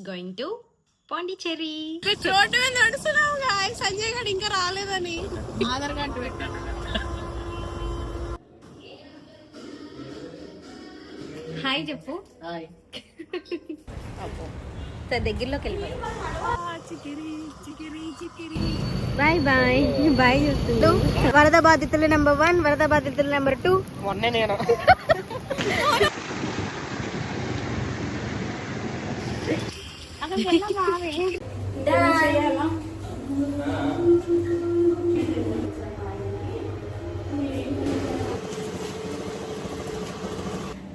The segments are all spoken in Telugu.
Going to Pondicherry. రోడ్డు మీద నడుస్తున్నావు సంజయ్ గారు ఇంకా రాలేదని ఆధార్ కార్డు పెట్టాను. హాయ్ చెప్పు. దగ్గరలోకి వెళ్ళిపోయి బాయ్ బాయ్ బాయ్ చెప్తుండు. వరద బాధితులు నెంబర్ 1, వరద బాధితులు నెంబర్ 2. మొన్నే నేను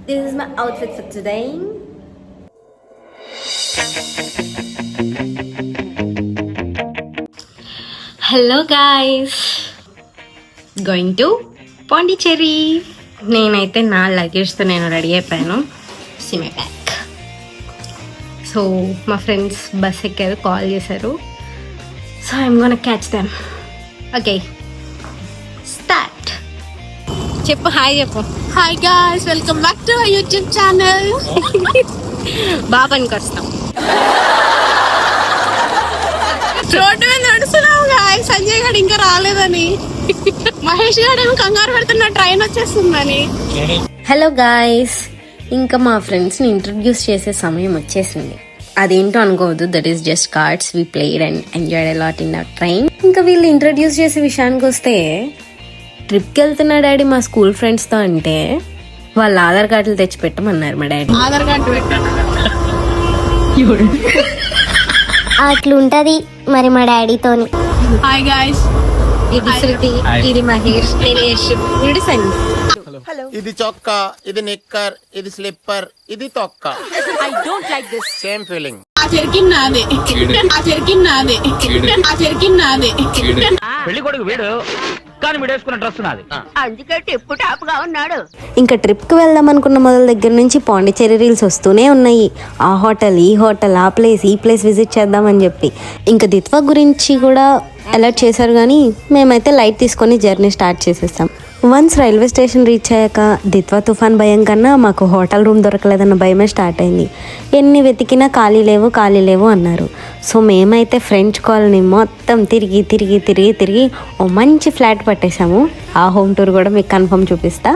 This is my outfit for today. Hello guys, going to Pondicherry. నేనైతే నా లగేజ్తో నేను రెడీ అయిపోయాను. సిమే బ్యాక్. సో మా ఫ్రెండ్స్ బస్ ఎక్కారు, కాల్ చేశారు. So I'm gonna catch them. Okay start. చెప్పు హాయ్ చెప్పు. Hi guys, welcome back to our YouTube channel. బాబానికి వస్తాం. రోడ్డు మీద నడుస్తున్నావు సంజయ్ గారు ఇంకా రాలేదని మహేష్ గారు కంగారు పెడుతున్న ట్రైన్ వచ్చేస్తుందని. హలో గాయ్స్, ఇంకా మా ఫ్రెండ్స్ని ఇంట్రడ్యూస్ చేసే సమయం వచ్చేసింది. అదేంటో అనుకోవద్దు, that is just cards. We played and enjoyed a lot in the train. ఇంకా వీళ్ళు ఇంట్రడ్యూస్ చేసే విషయానికి వస్తే, ట్రిప్కి వెళ్తున్నా డాడీ మా స్కూల్ ఫ్రెండ్స్తో అంటే వాళ్ళ ఆధార్ కార్డులు తెచ్చి పెట్టమన్నారు మా డాడీ. ఆధార్ కార్డు పెట్టాను. అట్లుంటది మరి మా డాడీతోని. హాయ్ గాయ్స్, ఇది శృతి, ఇది మహేష్, నేను యశ్, ఇది సంజయ్. హలో. ఇది చొక్కా, ఇది నిక్కర్, ఇది స్లిప్పర్, ఇది తొక్క. I don't like this. Same feeling. ఆ చెరికిన్ నాదే, ఆ చెరికిన్ నాదే, ఆ చెరికిన్ నాదే. పెళ్లి కొడుకు వీడు, కానీ వీడు వేసుకున్న డ్రెస్ నాది. అందుకే టిప్పు టాప్ గా ఉన్నాడు. ఇంకా ట్రిప్కి వెళ్దాం అనుకున్న మొదల దగ్గర నుంచి పాండిచ్చేరి రీల్స్ వస్తూనే ఉన్నాయి. ఆ హోటల్, ఈ హోటల్, ఆ ప్లేస్, ఈ ప్లేస్ విజిట్ చేద్దామని చెప్పి. ఇంకా దిత్వా గురించి కూడా అలర్ట్ చేశారు, కానీ మేమైతే లైట్ తీసుకొని జర్నీ స్టార్ట్ చేసేసాం. వన్స్ రైల్వే స్టేషన్ రీచ్ అయ్యాక దిత్వా తుఫాన్ భయం కన్నా మాకు హోటల్ రూమ్ దొరకలేదన్న భయమే స్టార్ట్ అయింది. ఎన్ని వెతికినా ఖాళీ లేవు అన్నారు. సో మేమైతే ఫ్రెంచ్ కాలనీ మొత్తం తిరిగి ఓ మంచి ఫ్లాట్ పట్టేశాము. ఆ హోమ్ టూర్ కూడా మీకు కన్ఫర్మ్ చూపిస్తా.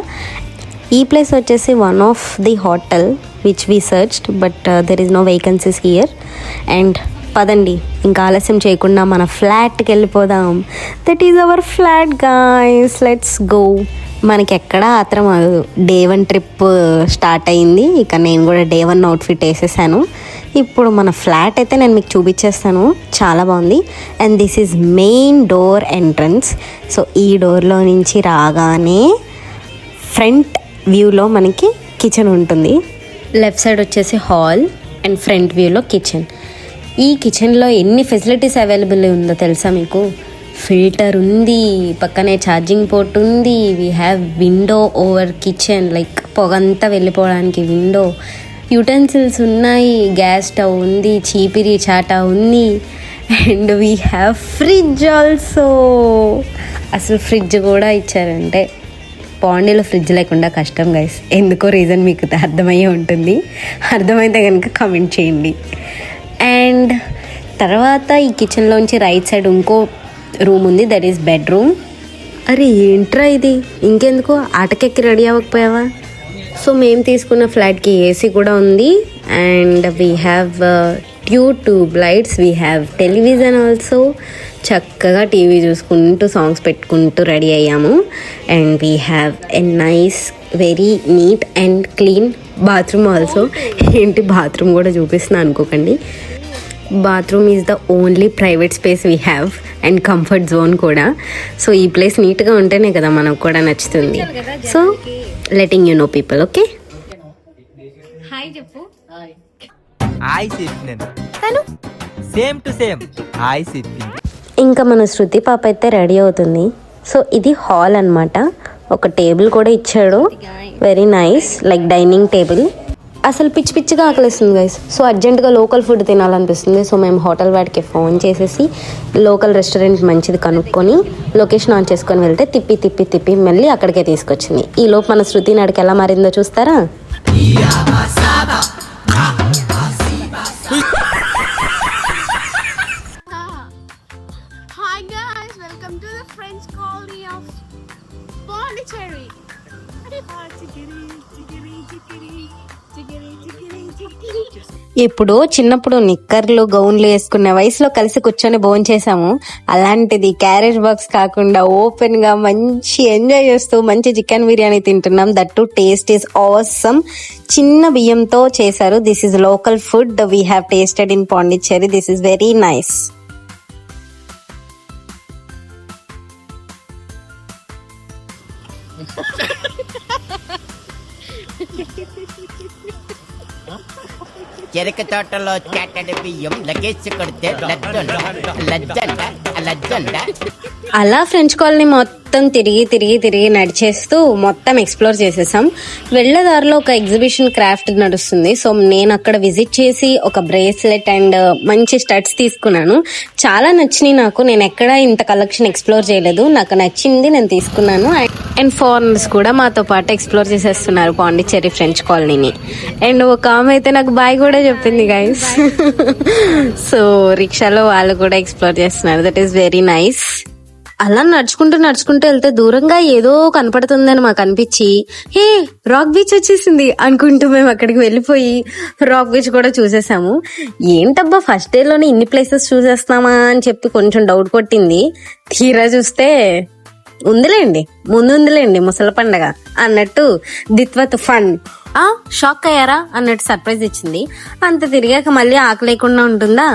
ఈ ప్లేస్ వచ్చేసి one of the hotel which we searched, but there is no vacancies here. And పదండి, ఇంకా ఆలస్యం చేయకుండా మన ఫ్లాట్కి వెళ్ళిపోదాం. That is our flat guys, let's go. మనకి ఎక్కడా ఆత్రం ఆగదు. డే 1 ట్రిప్ స్టార్ట్ అయింది. ఇక నేను కూడా డే 1 అవుట్ఫిట్ వేసేసాను. ఇప్పుడు మన ఫ్లాట్ అయితే నేను మీకు చూపించేస్తాను. చాలా బాగుంది. And this is main door entrance. So ఈ డోర్లో నుంచి రాగానే ఫ్రంట్ వ్యూలో మనకి కిచెన్ ఉంటుంది. లెఫ్ట్ సైడ్ వచ్చేసి హాల్ అండ్ ఫ్రంట్ వ్యూలో కిచెన్. ఈ కిచెన్లో ఎన్ని ఫెసిలిటీస్ అవైలబుల్ ఉందో తెలుసా మీకు? ఫిల్టర్ ఉంది, పక్కనే ఛార్జింగ్ పోర్ట్ ఉంది. We have window over kitchen, like పొగంతా వెళ్ళిపోవడానికి విండో. యుటెన్సిల్స్ ఉన్నాయి, గ్యాస్ స్టవ్ ఉంది, చీపిరి చాటా ఉంది. And we have fridge also. అసలు ఫ్రిడ్జ్ కూడా ఇచ్చారంటే పాండీలో ఫ్రిడ్జ్ లేకుండా కష్టం గైస్. ఎందుకో రీజన్ మీకు అర్థమయ్యే ఉంటుంది. అర్థమైతే కనుక కామెంట్ చేయండి. అండ్ తర్వాత ఈ కిచెన్లోంచి రైట్ సైడ్ ఇంకో రూమ్ ఉంది, దట్ ఈస్ బెడ్రూమ్. అరే ఏంట్రా ఇది, ఇంకెందుకు ఆటకెక్కి రెడీ అవ్వకపోయావా? సో మేము తీసుకున్న ఫ్లాట్కి ఏసీ కూడా ఉంది. And we have tube lights, we have television also. చక్కగా టీవీ చూసుకుంటూ సాంగ్స్ పెట్టుకుంటూ రెడీ అయ్యాము. And we have a nice, very neat and clean bathroom also. ఏంటి బాత్రూమ్ కూడా చూపిస్తున్నా అనుకోకండి. Bathroom is the only private space we have and comfort zone కూడా. సో ఈ ప్లేస్ నీట్గా ఉంటేనే కదా మనకు కూడా నచ్చుతుంది. So letting you know people. Okay, hi చెప్పు. హాయ్ చెప్పినాను, సేమ్ టు సేమ్ హాయ్ చెప్పింది. ఇంకా మన శృతి పాప అయితే రెడీ అవుతుంది. సో ఇది హాల్ అన్నమాట. ఒక టేబుల్ కూడా ఇచ్చాడు, very nice, like dining table. అసలు పిచ్చిగా ఆకలిస్తుంది గైస్. సో అర్జెంటుగా లోకల్ ఫుడ్ తినాలనిపిస్తుంది. సో మేము హోటల్ వాడికి ఫోన్ చేసేసి లోకల్ రెస్టారెంట్ మంచిది కనుక్కొని లొకేషన్ ఆన్ చేసుకొని వెళ్తే తిప్పి మళ్ళీ అక్కడికే తీసుకొచ్చింది. ఈ లోపు మన శృతి నాడికి ఎలా మారిందో చూస్తారా? ఎప్పుడో చిన్నప్పుడు నిక్కర్లు గౌన్లు వేసుకునే వయసులో కలిసి కూర్చొని భోంచేసాము. అలాంటిది క్యారేజ్ బాక్స్ కాకుండా ఓపెన్ గా మంచి ఎంజాయ్ చేస్తూ మంచి చికెన్ బిర్యానీ తింటున్నాం. That to taste is awesome. చిన్న బియ్యంతో చేశారు. This is local food we have tasted in Pondicherry. This is very nice. చెరుకు తోటలో చాటడి బియ్యం లగేజ్ కొడితే లజ్జండ. అలా ఫ్రెంచ్ కాలనీ మొత్తం తిరిగి నడిచేస్తూ మొత్తం ఎక్స్ప్లోర్ చేసేసాం. వెళ్ళేదారిలో ఒక ఎగ్జిబిషన్ క్రాఫ్ట్ నడుస్తుంది. సో నేను అక్కడ విజిట్ చేసి ఒక బ్రేస్లెట్ అండ్ మంచి స్టడ్స్ తీసుకున్నాను. చాలా నచ్చినాయి నాకు. నేను ఎక్కడ ఇంత కలెక్షన్ ఎక్స్ప్లోర్ చేయలేదు. నాకు నచ్చింది, నేను తీసుకున్నాను. అండ్ ఫారినర్స్ కూడా మాతో పాటు ఎక్స్ప్లోర్ చేసేస్తున్నారు పాండిచ్చేరి ఫ్రెంచ్ కాలనీని. అండ్ ఒక ఆమె అయితే నాకు బాయ్ కూడా చెప్పింది గైస్. సో రిక్షాలో వాళ్ళు కూడా ఎక్స్ప్లోర్ చేస్తున్నారు. That is very nice. అలా నడుచుకుంటూ వెళ్తే దూరంగా ఏదో కనపడుతుందని మాకు అనిపించి హే రాక్ బీచ్ వచ్చేసింది అనుకుంటూ మేము అక్కడికి వెళ్ళిపోయి రాక్ బీచ్ కూడా చూసేసాము. ఏంటబ్బా ఫస్ట్ డే లోనే ఇన్ని ప్లేసెస్ చూసేస్తామా అని చెప్పి కొంచెం డౌట్ కొట్టింది. తీరా చూస్తే ముందుందిలేండి ముసల పండగ అన్నట్టు దిత్వ తుఫాన్ షాక్ అయ్యారా అన్నట్టు సర్ప్రైజ్ ఇచ్చింది. అంత తిరిగాక మళ్ళీ ఆకలి లేకుండా ఉంటుందా,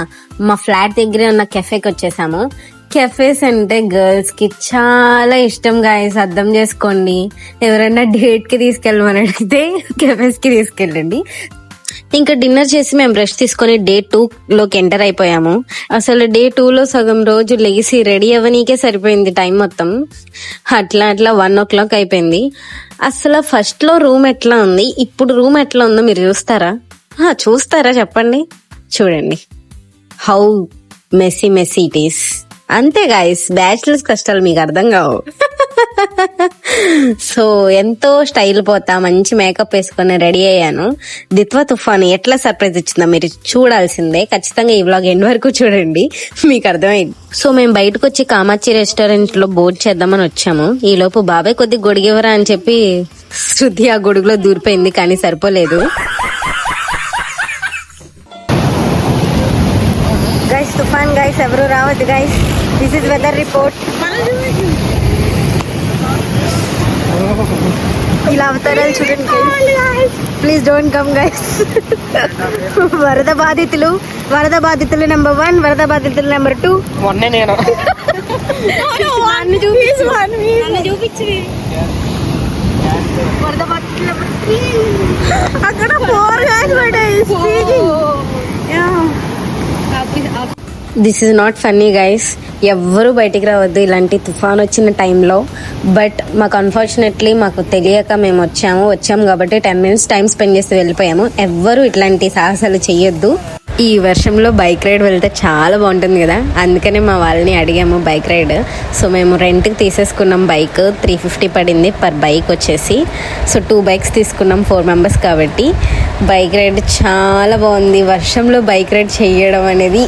మా ఫ్లాట్ దగ్గరే ఉన్న కెఫేకి వచ్చేసాము. కెఫేస్ అంటే గర్ల్స్ కి చాలా ఇష్టం గాయస్, అర్థం చేసుకోండి. ఎవరైనా డేట్ కి తీసుకెళ్ళమని అడిగితే కెఫేస్ కి తీసుకెళ్ళండి. ఇంకా డిన్నర్ చేసి మేము బ్రష్ తీసుకొని డే 2 లోకి ఎంటర్ అయిపోయాము. అసలు డే 2 లో సగం రోజు లెగిసి రెడీ అవ్వనీకే సరిపోయింది టైం మొత్తం. అట్లా 1 o'clock అయిపోయింది. అసలు ఫస్ట్ లో రూమ్ ఎట్లా ఉంది, ఇప్పుడు రూమ్ ఎట్లా ఉందో మీరు చూస్తారా చెప్పండి. చూడండి హౌ మెస్సీ ఇట్ ఈస్. అంతే గాయస్, బ్యాచిలర్స్ కష్టాలు మీకు అర్థం కావు. సో ఎంతో స్టైల్ పోతా మంచి మేకప్ వేసుకొని రెడీ అయ్యాను. దిత్వ తుఫాన్ ఎట్లా సర్ప్రైజ్ ఇచ్చిందో మీరు చూడాల్సిందే. ఖచ్చితంగా ఈ వ్లాగ్ ఎండ్ వరకు చూడండి, మీకు అర్థమైంది. సో మేము బయటకు వచ్చి కామాక్షి రెస్టారెంట్ లో బోర్డ్ చేద్దామని వచ్చాము. ఈ లోపు బాబాయ్ కొద్ది గొడుగివరా అని చెప్పి శృతి ఆ గొడుగులో దూరిపోయింది, కానీ సరిపోలేదు. గైస్ తుఫాన్ గైస్, ఎవరు రావద్దు guys. This is weather report. ఇలా అవతారాలు చూడండి guys. Please don't come guys. వరద బాధితులు నెంబర్ 1, వరద బాధితులు నెంబర్ 2. వరద బాధితులు నెంబర్ 3. అక్కడ 4 guys పడ్డాయి. This is not funny guys. ఎవ్వరూ బయటికి రావద్దు ఇలాంటి తుఫాన్ వచ్చిన టైంలో. బట్ మాకు అన్ఫార్చునేట్లీ మాకు తెలియక మేము వచ్చాము కాబట్టి 10 minutes టైం స్పెండ్ చేసి వెళ్ళిపోయాము. ఎవ్వరూ ఇట్లాంటి సాహసాలు చెయ్యొద్దు. ఈ వర్షంలో బైక్ రైడ్ వెళ్తే చాలా బాగుంటుంది కదా, అందుకనే మా వాళ్ళని అడిగాము బైక్ రైడ్. సో మేము రెంట్కి తీసేసుకున్నాం బైక్. 350 పడింది పర్ బైక్ వచ్చేసి. సో 2 bikes తీసుకున్నాం, 4 members కాబట్టి. బైక్ రైడ్ చాలా బాగుంది. వర్షంలో బైక్ రైడ్ చేయడం అనేది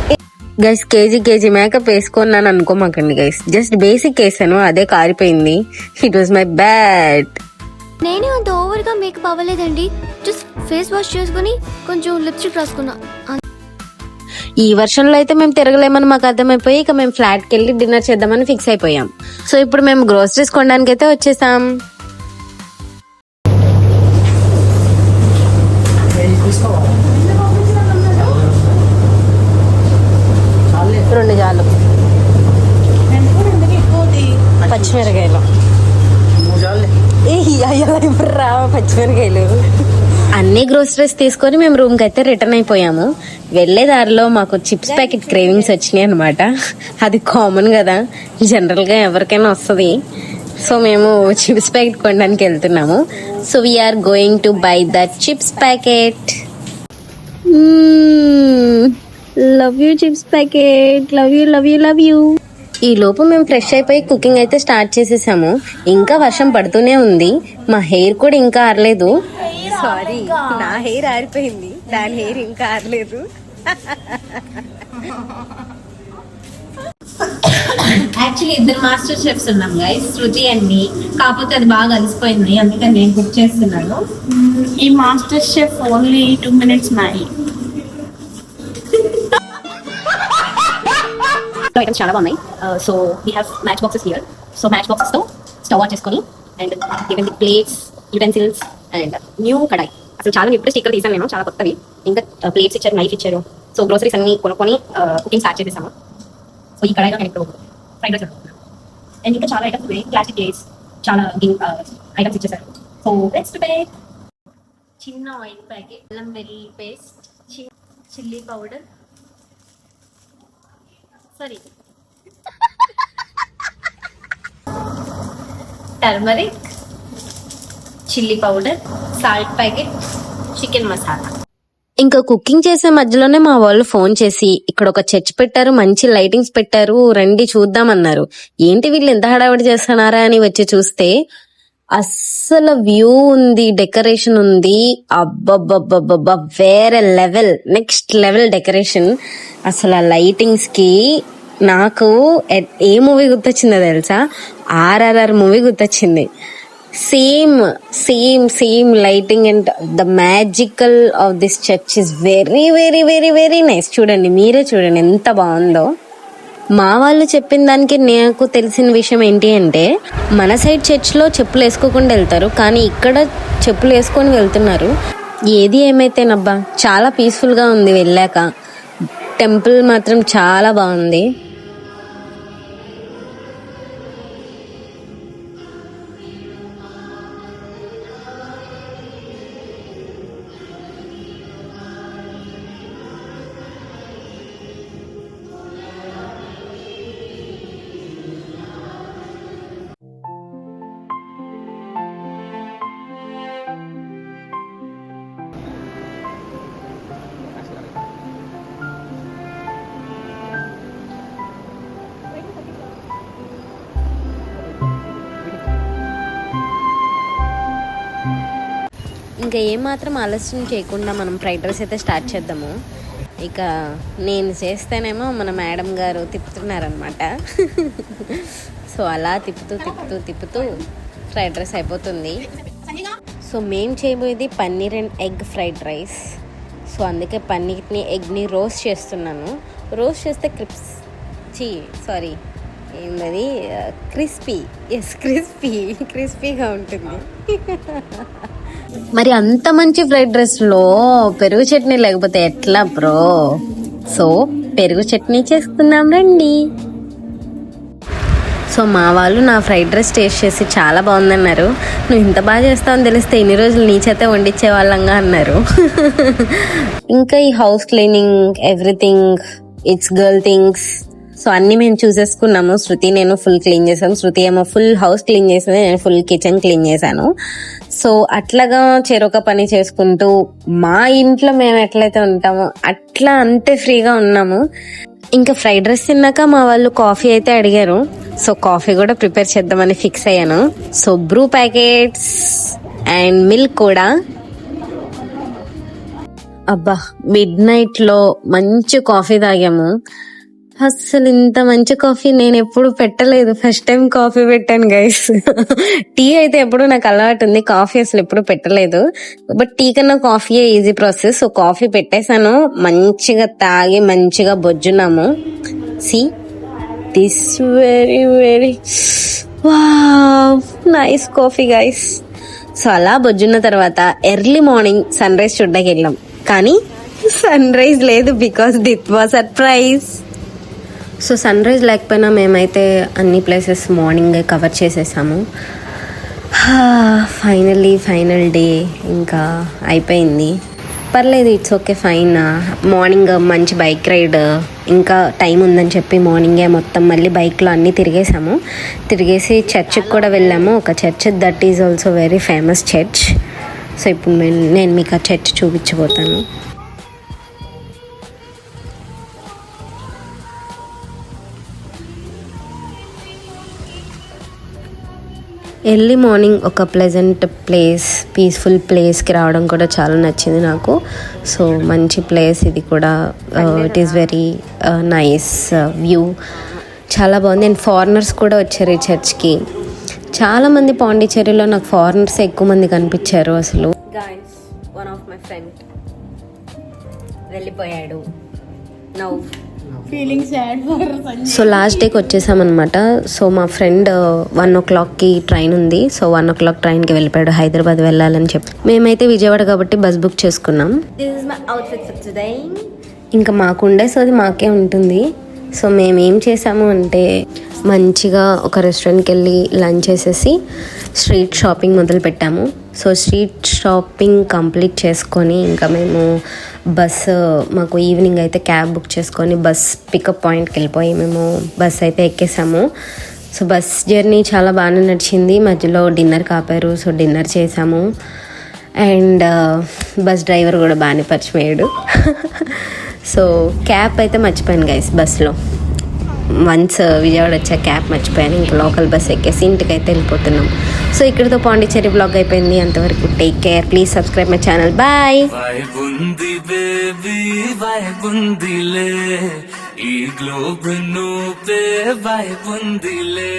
గైస్. కేజీ మేకప్ వేసుకున్నాను అనుకోమాకండి గైస్, జస్ట్ బేసిక్ వేసాను, అదే కారిపోయింది. It was my bad. నేనే అంత ఓవర్ గా మేకప్ అవ్వలేదండి. జస్ట్ ఫేస్ వాష్ చేసుకుని కొంచెం లిప్స్టిక్ రాసుకున్నా. ఈ వర్షంలో అయితే మేము తిరగలేమని మాకు అర్థమైపోయి ఇక మేము ఫ్లాట్కి వెళ్ళి డిన్నర్ చేద్దామని ఫిక్స్ అయిపోయాం. సో ఇప్పుడు మేము గ్రోసరీస్ కొనడానికి అయితే వచ్చేసాం. రెండు జాలు పచ్చిమిరకాయలు. ఇప్పుడు రావా పచ్చిమిరకాయలు. అన్ని గ్రోసరీస్ తీసుకొని మేము రూమ్ కి అయితే రిటర్న్ అయిపోయాము. వెళ్లే దారిలో మాకు చిప్స్ ప్యాకెట్ క్రేవింగ్స్ వచ్చినాయి అనమాట. అది కామన్ కదా, జనరల్ గా ఎవరికైనా వస్తుంది. సో మేము చిప్స్ ప్యాకెట్ కొనడానికి వెళ్తున్నాము. So we're going to buy the chips packet. Love you chips packet, love you. ఈ లోపు మేము ఫ్రెష్ అయిపోయి కుకింగ్ అయితే స్టార్ట్ చేసేసాము. ఇంకా వర్షం పడుతూనే ఉంది. మా హెయిర్ కూడా ఇంకా ఆరలేదు. సారీ, నా హెయిర్ ఆరిపోయింది, దాని హెయిర్ ఇంకా ఆరలేదు. యాక్చువల్లీ 2 మాస్టర్ షెఫ్స్ ఉన్నాం గైస్, శృతి అండ్ మీ. కాకపోతే అది బాగా అలసిపోయింది, అందుకని నేను కుక్ చేస్తున్నాను. ఈ master chef only 2 minutes Maggi. Items చాలా బాగున్నాయి. So we have match boxes here. So match బాక్సెస్తో స్టవ్ ఆన్ చేసుకొని and even the plates, utensils and new kadai. అసలు చాలా ఇప్పుడు స్టిక్కర్ తీసాను నేను, చాలా కొత్తవి. ఇంకా ప్లేట్స్ ఇచ్చారు, నైఫ్ ఇచ్చారు. సో గ్రోసరీస్ అన్ని కొనుక్కొని కుకింగ్ స్టార్ట్ చేసేసాము. సో ఈ కడాయిలో నేను ఇప్పుడు ఫ్రైడ్ రైస్ అండ్ ఇంకా చాలా ఐటమ్స్ ఉన్నాయి. ప్లాస్టిక్ ప్లేట్స్, చాలా ఐటమ్స్ ఇచ్చేసారు. So let's prepare. చిన్న ఆయిల్ ప్యాకెట్, అల్లం వెల్లుల్లి paste, chilli powder, sorry turmeric, chilli powder, salt packet, chicken masala. ఇంకా కుకింగ్ చేసే మధ్యలోనే మా వాళ్ళు ఫోన్ చేసి ఇక్కడ ఒక చర్చ్ పెట్టారు, మంచి లైటింగ్స్ పెట్టారు, రండి చూద్దామన్నారు. ఏంటి వీళ్ళు ఎంత హడావిడి చేస్తున్నారా అని వచ్చి చూస్తే అస్సలు వ్యూ ఉంది, డెకరేషన్ ఉంది. అబ్బబ్బబ్బబ్బబ్బా, వేరే లెవెల్, నెక్స్ట్ లెవెల్ డెకరేషన్. అసలు ఆ లైటింగ్స్ కి నాకు ఏ మూవీ గుర్తొచ్చిందో తెలుసా? RRR మూవీ గుర్తొచ్చింది. Same same same lighting and the magical of this church is very very very very nice. చూడండి, మీరే చూడండి ఎంత బాగుందో. మా వాళ్ళు చెప్పిన దానికి నాకు తెలిసిన విషయం ఏంటి అంటే, మన సైడ్ చర్చ్లో చెప్పులు వేసుకోకుండా వెళ్తారు, కానీ ఇక్కడ చెప్పులు వేసుకొని వెళ్తున్నారు. ఏది ఏమైతేనబ్బా, చాలా పీస్ఫుల్గా ఉంది వెళ్ళాక. టెంపుల్ మాత్రం చాలా బాగుంది. ఇంకా ఏమాత్రం ఆలస్యం చేయకుండా మనం ఫ్రైడ్ రైస్ అయితే స్టార్ట్ చేద్దాము. ఇక నేను చేస్తేనేమో మన మేడం గారు తిప్పుతున్నారనమాట. సో అలా తిప్పుతూ తిప్పుతూ తిప్పుతూ ఫ్రైడ్ రైస్ అయిపోతుంది. సో మేము చేయబోయేది paneer and egg fried rice. So అందుకే పన్నీర్ని, ఎగ్ని రోస్ట్ చేస్తున్నాను. రోస్ట్ చేస్తే ఏంటది, క్రిస్పీగా ఉంటుంది. మరి అంత మంచి ఫ్రైడ్ రైస్లో పెరుగు చట్నీ లేకపోతే ఎట్లా బ్రో? సో పెరుగు చట్నీ చేసుకుందాం రండి. సో మా వాళ్ళు నా ఫ్రైడ్ రైస్ టేస్ట్ చేసి చాలా బాగుందన్నారు. నువ్వు ఇంత బాగా చేస్తావని తెలిస్తే ఇన్ని రోజులు నీ చేతే వండించే వాళ్ళంగా అన్నారు. ఇంకా ఈ house cleaning, everything, it's girl things. So అన్ని మేము చూసేసుకున్నాము. శృతి నేను ఫుల్ క్లీన్ చేసాము. శృతి ఏమో ఫుల్ హౌస్ క్లీన్ చేసింది, నేను ఫుల్ కిచెన్ క్లీన్ చేశాను. సో అట్లాగా చెరొక పని చేసుకుంటూ మా ఇంట్లో మేము ఎట్లయితే ఉంటామో అట్లా అంతే ఫ్రీగా ఉన్నాము. ఇంకా ఫ్రైడ్ రైస్ తిన్నాక మా వాళ్ళు కాఫీ అయితే అడిగారు. సో కాఫీ కూడా ప్రిపేర్ చేద్దామని ఫిక్స్ అయ్యాను. So Bru packets and milk కూడా. అబ్బా, మిడ్ నైట్ లో మంచి కాఫీ తాగాము. అసలు ఇంత మంచి కాఫీ నేను ఎప్పుడు పెట్టలేదు. ఫస్ట్ టైం కాఫీ పెట్టాను గైస్. టీ అయితే ఎప్పుడు నాకు అలవాటు ఉంది, కాఫీ అసలు ఎప్పుడు పెట్టలేదు. బట్ టీ కన్నా కాఫీయే ఈజీ ప్రాసెస్. సో కాఫీ పెట్టేశాను, మంచిగా తాగి మంచిగా బొజ్జున్నాము. See this very very wow nice coffee guys. So అలా బొజ్జున్న తర్వాత ఎర్లీ మార్నింగ్ సన్ రైజ్ చూడ్డానికి వెళ్ళాం, కానీ సన్ రైజ్ లేదు because that was surprise. So sunrise లేకపోయినా మేమైతే అన్ని ప్లేసెస్ మార్నింగే కవర్ చేసేసాము. ఫైనల్ డే ఇంకా అయిపోయింది. పర్లేదు, ఇట్స్ ఓకే, ఫైన్. మార్నింగ్ మంచి బైక్ రైడ్, ఇంకా టైం ఉందని చెప్పి మార్నింగే మొత్తం మళ్ళీ బైక్లో అన్నీ తిరిగేసి చర్చ్కి కూడా వెళ్ళాము. ఒక church that is also very famous church. So ఇప్పుడు నేను మీకు ఆ చర్చ్ చూపించబోతాను. ఎర్లీ మార్నింగ్ ఒక ప్లెజెంట్ ప్లేస్, పీస్ఫుల్ ప్లేస్కి రావడం కూడా చాలా నచ్చింది నాకు. సో మంచి ప్లేస్ ఇది కూడా. It is very nice view, చాలా బాగుంది. అండ్ ఫారినర్స్ కూడా వచ్చారు ఈ చర్చ్కి. చాలామంది పాండిచ్చేరిలో నాకు ఫారినర్స్ ఎక్కువ మంది కనిపించారు అసలు. వన్ ఆఫ్ మై ఫ్రెండ్ వెళ్ళిపోయాడు. Now feeling sad for Sanjay. So last డేకి వచ్చేసామన్నమాట. సో మా ఫ్రెండ్ 1 o'clockకి ట్రైన్ ఉంది. సో 1 o'clock ట్రైన్కి వెళ్ళిపోయాడు హైదరాబాద్ వెళ్ళాలని చెప్పి. మేమైతే విజయవాడ కాబట్టి బస్ బుక్ చేసుకున్నాం. ఇంకా మాకుండే సో అది మాకే ఉంటుంది. సో మేమేం చేసాము అంటే మంచిగా ఒక రెస్టారెంట్కి వెళ్ళి లంచ్ చేసేసి స్ట్రీట్ షాపింగ్ మొదలు పెట్టాము. సో స్ట్రీట్ షాపింగ్ కంప్లీట్ చేసుకొని ఇంకా మేము మాకు ఈవినింగ్ అయితే క్యాబ్ బుక్ చేసుకొని బస్ పికప్ పాయింట్కి వెళ్ళిపోయి మేము బస్ అయితే ఎక్కేసాము. సో బస్ జర్నీ చాలా బాగానే నడిచింది. మధ్యలో డిన్నర్ కాపారు. సో డిన్నర్ చేసాము. అండ్ బస్ డ్రైవర్ కూడా బాగానే పరిచయం అయ్యాడు. సో క్యాప్ అయితే మర్చిపోయాను గైస్ బస్లో. వన్స్ విజయవాడ వచ్చా క్యాప్ మర్చిపోయాను. ఇంకా లోకల్ బస్ ఎక్కేసి ఇంటికైతే వెళ్ళిపోతున్నాం. సో ఇక్కడితో పాండిచ్చేరి బ్లాగ్ అయిపోయింది. అంతవరకు take care. Please subscribe my channel. Bye. ఈ గ్లోబ్ నువ్వే వైబుందిలే